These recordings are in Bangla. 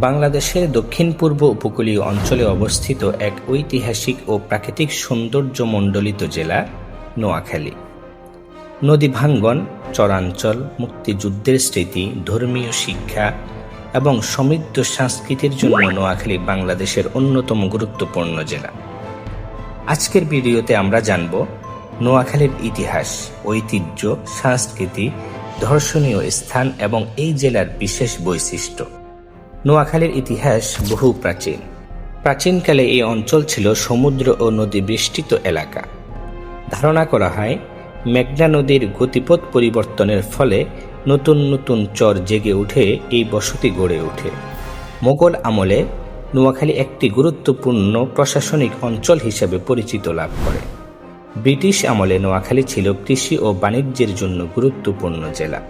বাংলাদেশের দক্ষিণ-পূর্ব উপকূলীয় অঞ্চলে অবস্থিত এক ঐতিহাসিক ও প্রাকৃতিক সৌন্দর্যমণ্ডিত জেলা নোয়াখালী। নদী ভাঙ্গন, চরাঞ্চল, মুক্তিযুদ্ধের স্মৃতি, ধর্মীয় শিক্ষা এবং সমৃদ্ধ সংস্কৃতির জন্য নোয়াখালী বাংলাদেশের অন্যতম গুরুত্বপূর্ণ জেলা। আজকের ভিডিওতে আমরা জানব নোয়াখালীর ইতিহাস, ঐতিহ্য, সংস্কৃতি, দর্শনীয় স্থান এবং এই জেলার বিশেষ বৈশিষ্ট্য। নোয়াখালীর ইতিহাস বহু প্রাচীন। প্রাচীনকালে এই অঞ্চল ছিল সমুদ্র ও নদী বেষ্টিত এলাকা। ধারণা করা হয় মেঘনা নদীর গতিপথ পরিবর্তনের ফলে নতুন নতুন চর জেগে উঠে এই বসতি গড়ে ওঠে। মোগল আমলে নোয়াখালী একটি গুরুত্বপূর্ণ প্রশাসনিক অঞ্চল হিসেবে পরিচিত লাভ করে। ব্রিটিশ আমলে নোয়াখালী ছিল কৃষি ও বাণিজ্যের জন্য গুরুত্বপূর্ণ জেলা।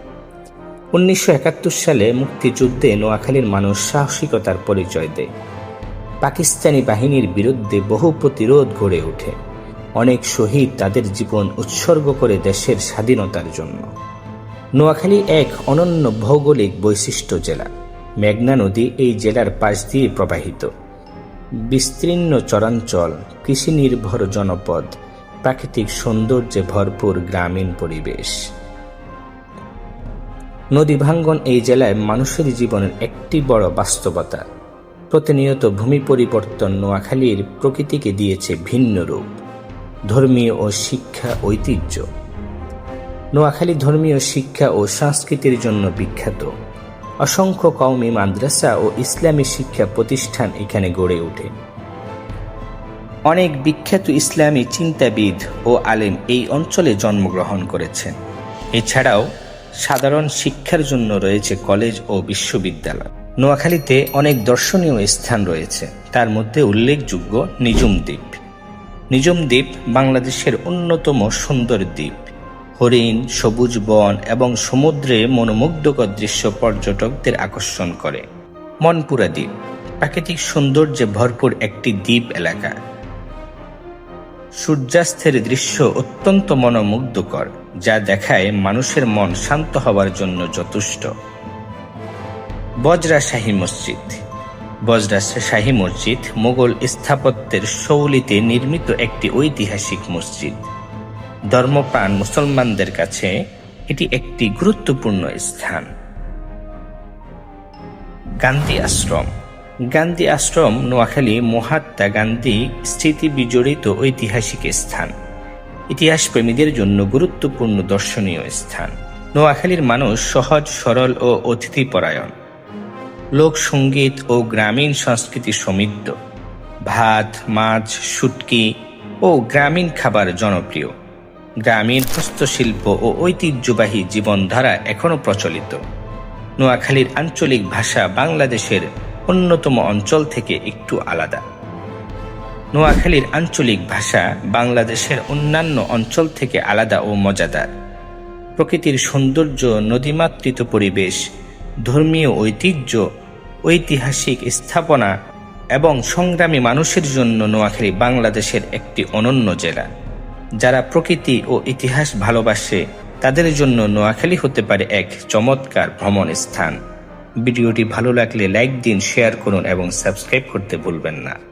1971 সালে মুক্তিযুদ্ধে নোয়াখালীর মানুষ সাহসিকতার পরিচয় দেয়। পাকিস্তানি বাহিনীর বিরুদ্ধে বহু প্রতিরোধ গড়ে ওঠে। অনেক শহীদ তাদের জীবন উৎসর্গ করে দেশের স্বাধীনতার জন্য। নোয়াখালী এক অনন্য ভৌগোলিক বৈশিষ্ট্য জেলা। মেঘনা নদী এই জেলার পাশ দিয়ে প্রবাহিত। বিস্তীর্ণ চরাঞ্চল, কৃষি নির্ভর জনপদ, প্রাকৃতিক সৌন্দর্যে ভরপুর গ্রামীণ পরিবেশ। নদী ভাঙ্গন এই জেলায় মানুষের জীবনের একটি বড় বাস্তবতা। প্রতিনিয়ত ভূমি পরিবর্তন নোয়াখালীর প্রকৃতিকে দিয়েছে ভিন্ন রূপ। ধর্মীয় ও শিক্ষা ঐতিহ্য। নোয়াখালী ধর্মীয় শিক্ষা ও সংস্কৃতির জন্য বিখ্যাত। অসংখ্য কওমি মাদ্রাসা ও ইসলামী শিক্ষা প্রতিষ্ঠান এখানে গড়ে ওঠে। অনেক বিখ্যাত ইসলামী চিন্তাবিদ ও আলেম এই অঞ্চলে জন্মগ্রহণ করেছেন। এছাড়াও সাধারণ শিক্ষার জন্য রয়েছে কলেজ ও বিশ্ববিদ্যালয়। নোয়াখালীতে অনেক দর্শনীয় স্থান রয়েছে, তার মধ্যে উল্লেখযোগ্য নিজুম দ্বীপ। নিজুম দ্বীপ বাংলাদেশের অন্যতম সুন্দর দ্বীপ। হরিণ, সবুজ বন এবং সমুদ্রে মনোমুগ্ধকর দৃশ্য পর্যটকদের আকর্ষণ করে। মনপুরা দ্বীপ প্রাকৃতিক সৌন্দর্যে ভরপুর একটি দ্বীপ এলাকা। সূর্যাস্তের দৃশ্য অত্যন্ত মনোমুগ্ধকর, যা দেখায় মানুষের মন শান্ত হওয়ার জন্য যথেষ্ট। বজরা শাহী মসজিদ। বজরা শাহী মসজিদ মোগল স্থাপত্যের শৈলীতে নির্মিত একটি ঐতিহাসিক মসজিদ। ধর্মপ্রাণ মুসলমানদের কাছে এটি একটি গুরুত্বপূর্ণ স্থান। গান্ধী আশ্রম। গান্ধী আশ্রম নোয়াখালী মহাত্মা গান্ধী স্মৃতি বিজড়িত ঐতিহাসিক স্থান। ইতিহাস প্রেমীদের জন্য গুরুত্বপূর্ণ দর্শনীয় স্থান। নোয়াখালীর মানুষ সহজ সরল ও অতিথিপরায়ণ। লোকসঙ্গীত ও গ্রামীণ সংস্কৃতি সমৃদ্ধ। ভাত, মাছ, শুটকি ও গ্রামীণ খাবার জনপ্রিয়। গ্রামীণ হস্তশিল্প ও ঐতিহ্যবাহী জীবনধারা এখনও প্রচলিত। নোয়াখালীর আঞ্চলিক ভাষা বাংলাদেশের অন্যতম অঞ্চল থেকে একটু আলাদা। নোয়াখালীর আঞ্চলিক ভাষা বাংলাদেশের অন্যান্য অঞ্চল থেকে আলাদা ও মজাদার। প্রকৃতির সৌন্দর্য, নদীমাতৃক পরিবেশ, ধর্মীয় ঐতিহ্য, ঐতিহাসিক স্থাপনা এবং সংগ্রামী মানুষের জন্য নোয়াখালী বাংলাদেশের একটি অনন্য জেলা। যারা প্রকৃতি ও ইতিহাস ভালোবাসে তাদের জন্য নোয়াখালী হতে পারে এক চমৎকার ভ্রমণ স্থান। ভিডিওটি ভালো লাগলে লাইক দিন, শেয়ার করুন এবং সাবস্ক্রাইব করতে ভুলবেন না।